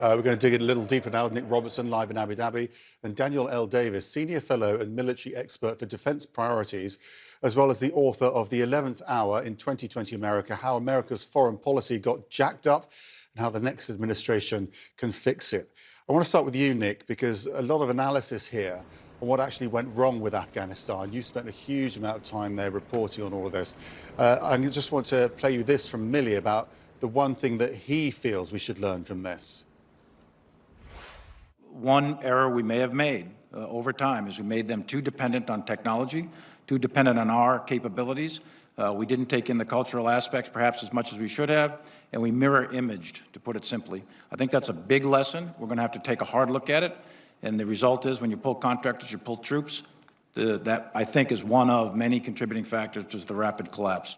We're going to dig a little deeper now with Nick Robertson, live in Abu Dhabi, and Daniel L. Davis, Senior Fellow and Military Expert for Defence Priorities, as well as the author of The 11th Hour in 2020 America, How America's Foreign Policy Got Jacked Up and How the Next Administration Can Fix It. I want to start with you, Nick, because a lot of analysis here on what actually went wrong with Afghanistan. You spent a huge amount of time there reporting on all of this. I just want to play you this from Milley about the one thing that he feels we should learn from this. One error we may have made over time is we made them too dependent on technology, too dependent on our capabilities. We didn't take in the cultural aspects perhaps as much as we should have, and we mirror imaged, to put it simply. I think that's a big lesson. We're going to have to take a hard look at it, and the result is when you pull contractors, you pull troops. That, I think, is one of many contributing factors to the rapid collapse.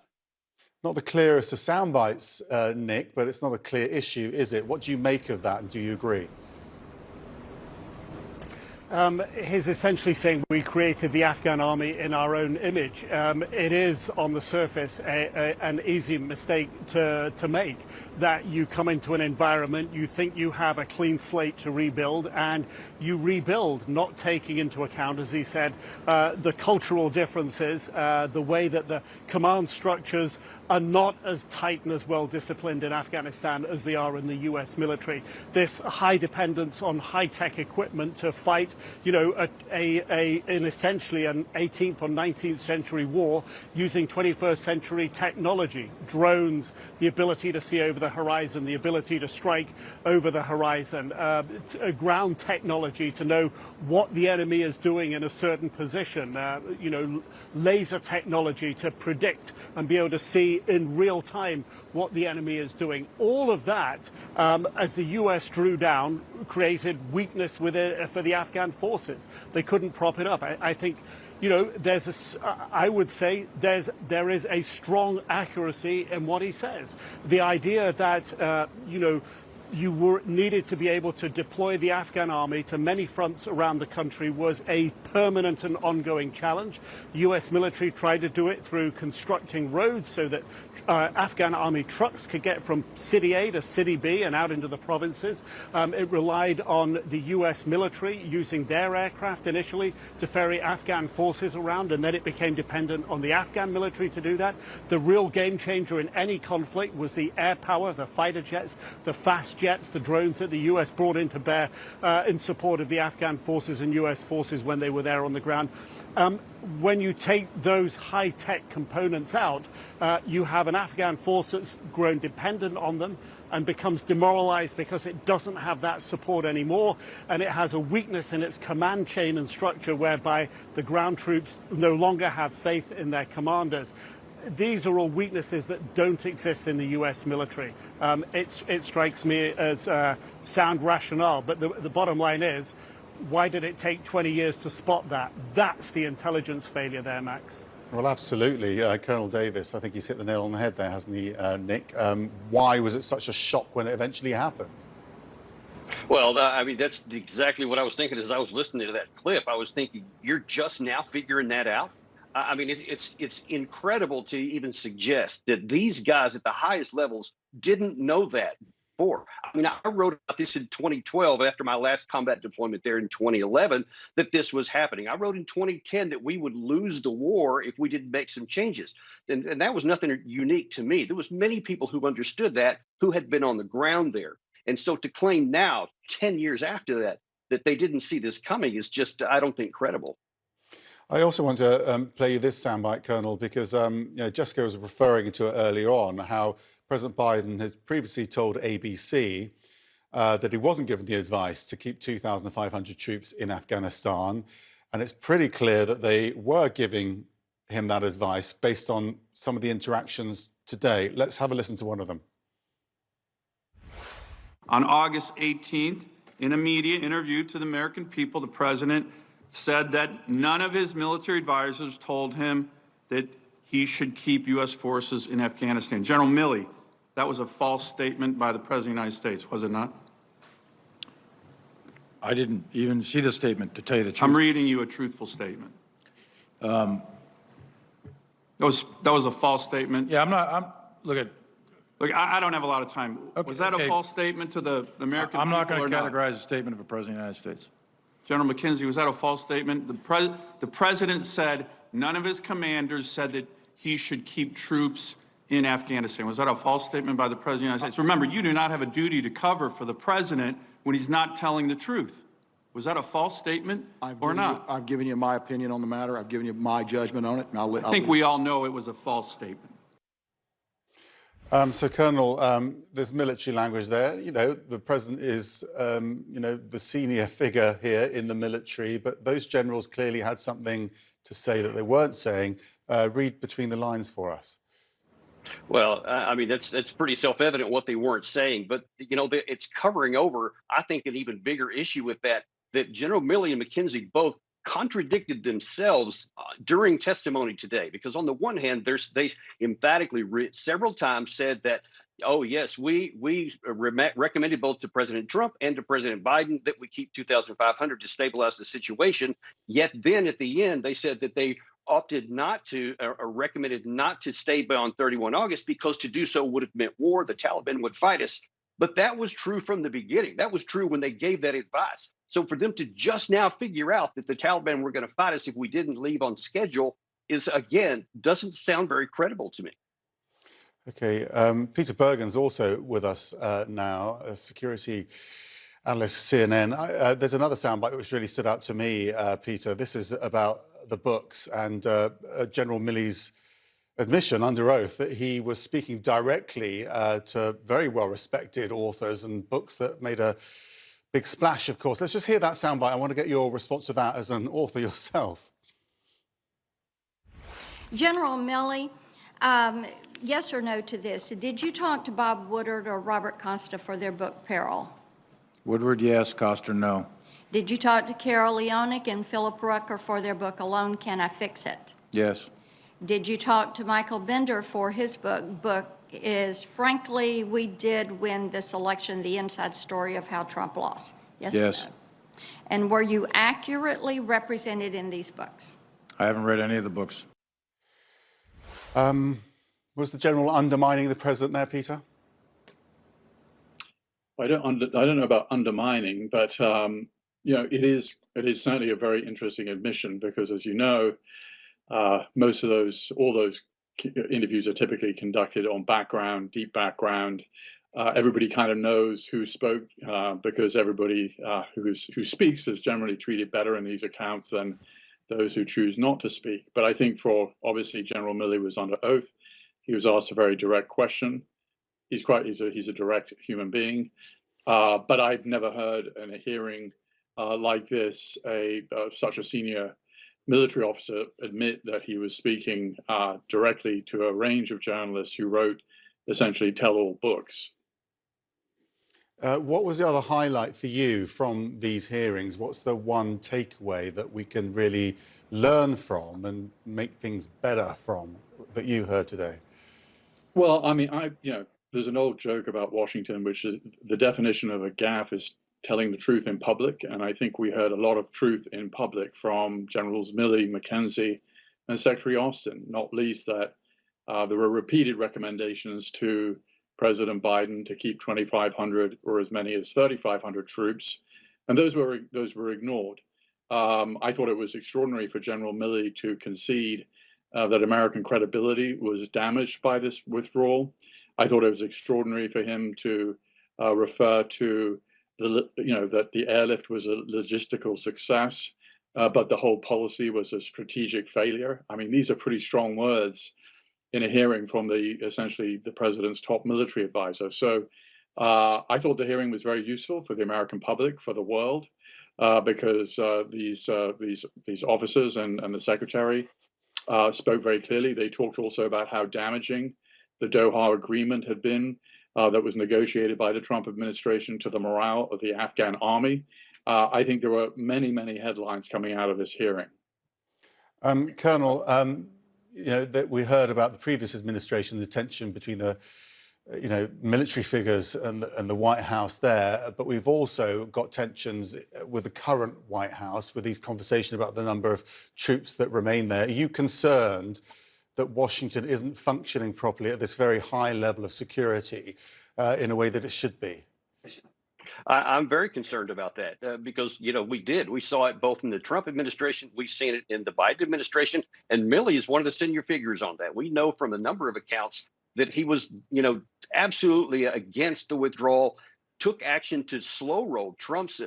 Not the clearest of sound bites, Nick, but it's not a clear issue, is it? What do you make of that, and do you agree? He's essentially saying we created the Afghan army in our own image. It is, on the surface, an easy mistake to make, that you come into an environment, you think you have a clean slate to rebuild, and you rebuild, not taking into account, as he said, the cultural differences, the way that the command structures are not as tight and as well disciplined in Afghanistan as they are in the US military. This high dependence on high-tech equipment to fight, you know, in essentially an 18th or 19th century war using 21st century technology, drones, the ability to see over the horizon, the ability to strike over the horizon, ground technology to know what the enemy is doing in a certain position, you know, laser technology to predict and be able to see in real time what the enemy is doing. All of that, as the US drew down, created weakness within for the Afghan forces. They couldn't prop it up. I think, you know, I would say there is a strong accuracy in what he says. The idea that, you know, you needed to be able to deploy the Afghan army to many fronts around the country was a permanent and ongoing challenge. The US military tried to do it through constructing roads so that Afghan army trucks could get from city A to city B and out into the provinces. It relied on the US military using their aircraft initially to ferry Afghan forces around, and then it became dependent on the Afghan military to do that. The real game changer in any conflict was the air power, the fighter jets, the fast jets, the drones that the US brought into bear in support of the Afghan forces and US forces when they were there on the ground. When you take those high-tech components out, you have an Afghan force that's grown dependent on them and becomes demoralized because it doesn't have that support anymore, and it has a weakness in its command chain and structure whereby the ground troops no longer have faith in their commanders. These are all weaknesses that don't exist in the US military. It strikes me as sound rationale, but the bottom line is, why did it take 20 years to spot that? That's the intelligence failure there, Max. Well, absolutely. Colonel Davis, I think he's hit the nail on the head there, hasn't he, Nick? Why was it such a shock when it eventually happened? Well, I mean, that's exactly what I was thinking as I was listening to that clip. I was thinking, you're just now figuring that out? I mean, it's incredible to even suggest that these guys at the highest levels didn't know that before. I mean, I wrote about this in 2012 after my last combat deployment there in 2011, that this was happening. I wrote in 2010 that we would lose the war if we didn't make some changes. And that was nothing unique to me. There was many people who understood that, who had been on the ground there. And so to claim now, 10 years after that, that they didn't see this coming is just, I don't think, credible. I also want to play you this soundbite, Colonel, because you know, Jessica was referring to it earlier on, how President Biden has previously told ABC that he wasn't given the advice to keep 2,500 troops in Afghanistan. And it's pretty clear that they were giving him that advice based on some of the interactions today. Let's have a listen to one of them. On August 18th, in a media interview to the American people, the president said that none of his military advisors told him that he should keep U.S. forces in Afghanistan. General Milley, that was a false statement by the President of the United States, was it not? I didn't even see the statement, to tell you the truth. I'm reading you a truthful statement. That was a false statement. Yeah, look at. Look, I don't have a lot of time. Was that a okay. false statement to the American I'm not people going to or not? categorize a statement of a president of the United States. General McKenzie, was that a false statement? The president said none of his commanders said that he should keep troops in Afghanistan. Was that a false statement by the president of the United States? Remember, you do not have a duty to cover for the president when he's not telling the truth. Was that a false statement or not? I've given you my opinion on the matter. I've given you my judgment on it. And I think we all know it was a false statement. So, Colonel, there's military language there. You know, the president is, you know, the senior figure here in the military, but those generals clearly had something to say that they weren't saying. Read between the lines for us. Well, I mean, that's pretty self-evident what they weren't saying, but you know, it's covering over, I think, an even bigger issue with that General Milley and McKenzie both contradicted themselves during testimony today. Because on the one hand, they emphatically several times said that, oh yes, we recommended both to President Trump and to President Biden that we keep 2,500 to stabilize the situation. Yet then at the end, they said that they opted not to, or recommended not to stay beyond 31 August because to do so would have meant war. The Taliban would fight us. But that was true from the beginning. That was true when they gave that advice. So for them to just now figure out that the Taliban were going to fight us if we didn't leave on schedule is, again, doesn't sound very credible to me. Okay, Peter Bergen's also with us now, a security analyst at CNN. There's another soundbite which really stood out to me, Peter. This is about the books and General Milley's admission under oath that he was speaking directly to very well-respected authors and books that made a big splash, of course. Let's just hear that soundbite. I want to get your response to that as an author yourself. General Milley, yes or no to this? Did you talk to Bob Woodward or Robert Costa for their book, Peril? Woodward, yes. Costa, no. Did you talk to Carol Leonick and Philip Rucker for their book, Alone Can I Fix It? Yes. Did you talk to Michael Bender for his book is, frankly, we did win this election, the inside story of how Trump lost? Yes. Yes. Or no? And were you accurately represented in these books? I haven't read any of the books. Was the general undermining the president there, Peter? I don't know about undermining, but you know, it is certainly a very interesting admission because, as you know, most of all those interviews are typically conducted on background, deep background. Everybody kind of knows who spoke because everybody who speaks is generally treated better in these accounts than those who choose not to speak. But I think obviously General Milley was under oath. He was asked a very direct question. He's a direct human being. But I've never heard in a hearing like this such a senior military officer admit that he was speaking directly to a range of journalists who wrote essentially tell-all books. What was the other highlight for you from these hearings? What's the one takeaway that we can really learn from and make things better from that you heard today? Well, I mean, there's an old joke about Washington, which is the definition of a gaffe is telling the truth in public. And I think we heard a lot of truth in public from Generals Milley, McKenzie, and Secretary Austin, not least that there were repeated recommendations to President Biden to keep 2,500 or as many as 3,500 troops. And those were ignored. I thought it was extraordinary for General Milley to concede that American credibility was damaged by this withdrawal. I thought it was extraordinary for him to refer to that the airlift was a logistical success, but the whole policy was a strategic failure. I mean, these are pretty strong words in a hearing from essentially the president's top military advisor. So I thought the hearing was very useful for the American public, for the world, because these officers and the secretary spoke very clearly. They talked also about how damaging the Doha agreement had been that was negotiated by the Trump administration to the morale of the Afghan army. I think there were many, many headlines coming out of this hearing. Colonel, that we heard about the previous administration, the tension between the military figures and the White House there, but we've also got tensions with the current White House with these conversations about the number of troops that remain there. Are you concerned that Washington isn't functioning properly at this very high level of security in a way that it should be? I'm very concerned about that because, we saw it both in the Trump administration. We've seen it in the Biden administration. And Milley is one of the senior figures on that. We know from a number of accounts that he was, absolutely against the withdrawal, took action to slow roll Trump's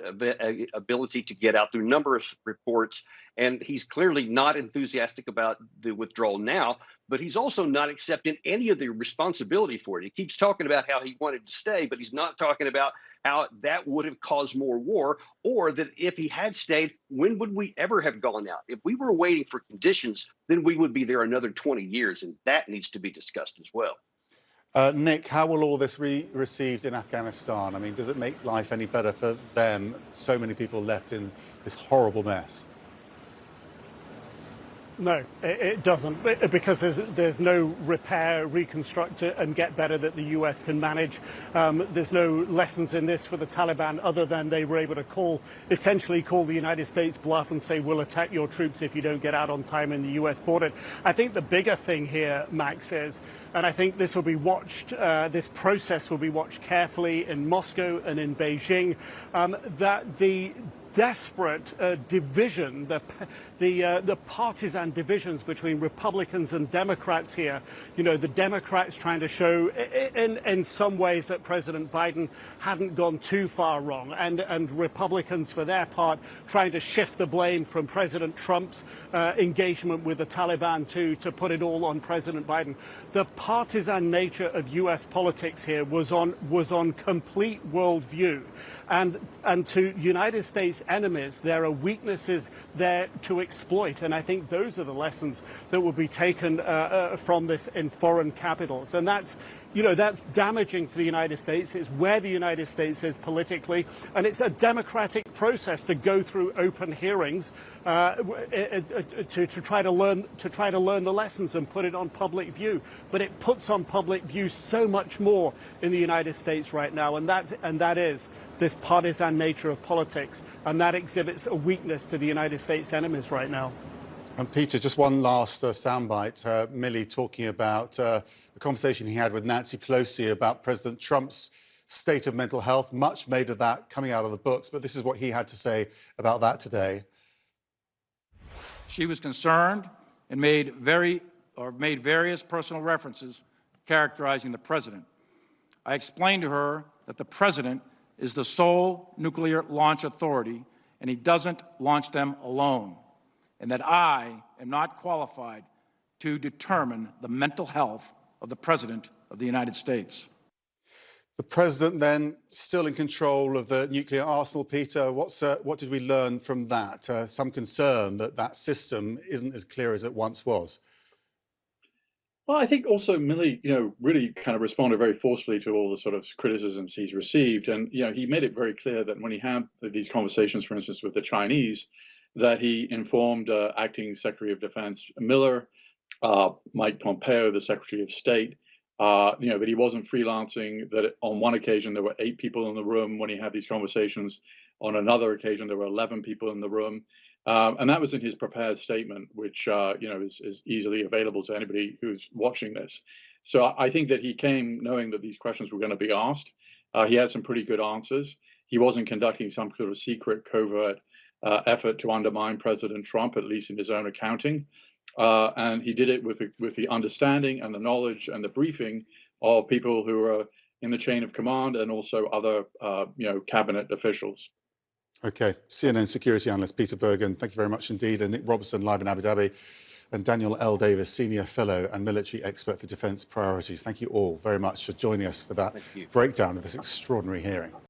ability to get out through numerous reports. And he's clearly not enthusiastic about the withdrawal now, but he's also not accepting any of the responsibility for it. He keeps talking about how he wanted to stay, but he's not talking about how that would have caused more war, or that if he had stayed, when would we ever have gone out? If we were waiting for conditions, then we would be there another 20 years, and that needs to be discussed as well. Nick, how will all this be received in Afghanistan? I mean, does it make life any better for them? So many people left in this horrible mess. No, it doesn't, because there's no repair, reconstruct and get better that the US can manage. There's no lessons in this for the Taliban other than they were able to essentially call the United States bluff and say, we'll attack your troops if you don't get out on time in the US border. I think the bigger thing here, Max, is, and I think this will be watched, this process will be watched carefully in Moscow and in Beijing, that the desperate division, the partisan divisions between Republicans and Democrats here. The Democrats trying to show in some ways that President Biden hadn't gone too far wrong, and Republicans, for their part, trying to shift the blame from President Trump's engagement with the Taliban to put it all on President Biden. The partisan nature of U.S. politics here was on complete worldview. And to United States enemies, there are weaknesses there to exploit. And I think those are the lessons that will be taken from this in foreign capitals. And that's damaging for the United States. It's where the United States is politically. And it's a democratic process to go through open hearings to try to learn the lessons and put it on public view. But it puts on public view so much more in the United States right now. And that is this partisan nature of politics, and that exhibits a weakness to the United States enemies right now. And Peter, just one last soundbite. Milley talking about the conversation he had with Nancy Pelosi about President Trump's state of mental health. Much made of that coming out of the books, but this is what he had to say about that today. She was concerned and made various personal references characterizing the president. I explained to her that the president is the sole nuclear launch authority, and he doesn't launch them alone, and that I am not qualified to determine the mental health of the President of the United States. The president then still in control of the nuclear arsenal. Peter, what did we learn from that? Some concern that that system isn't as clear as it once was. Well, I think also Milley, really kind of responded very forcefully to all the sort of criticisms he's received. And, he made it very clear that when he had these conversations, for instance, with the Chinese, that he informed Acting Secretary of Defense Miller, Mike Pompeo, the Secretary of State, that he wasn't freelancing, that on one occasion there were 8 people in the room when he had these conversations. On another occasion, there were 11 people in the room. And that was in his prepared statement, which, is easily available to anybody who's watching this. So I think that he came knowing that these questions were going to be asked. He had some pretty good answers. He wasn't conducting some sort of secret, covert effort to undermine President Trump, at least in his own accounting. And he did it with the understanding and the knowledge and the briefing of people who are in the chain of command and also other, cabinet officials. OK, CNN security analyst Peter Bergen, thank you very much indeed. And Nick Robertson, live in Abu Dhabi. And Daniel L. Davis, senior fellow and military expert for defence priorities. Thank you all very much for joining us for that breakdown of this extraordinary hearing.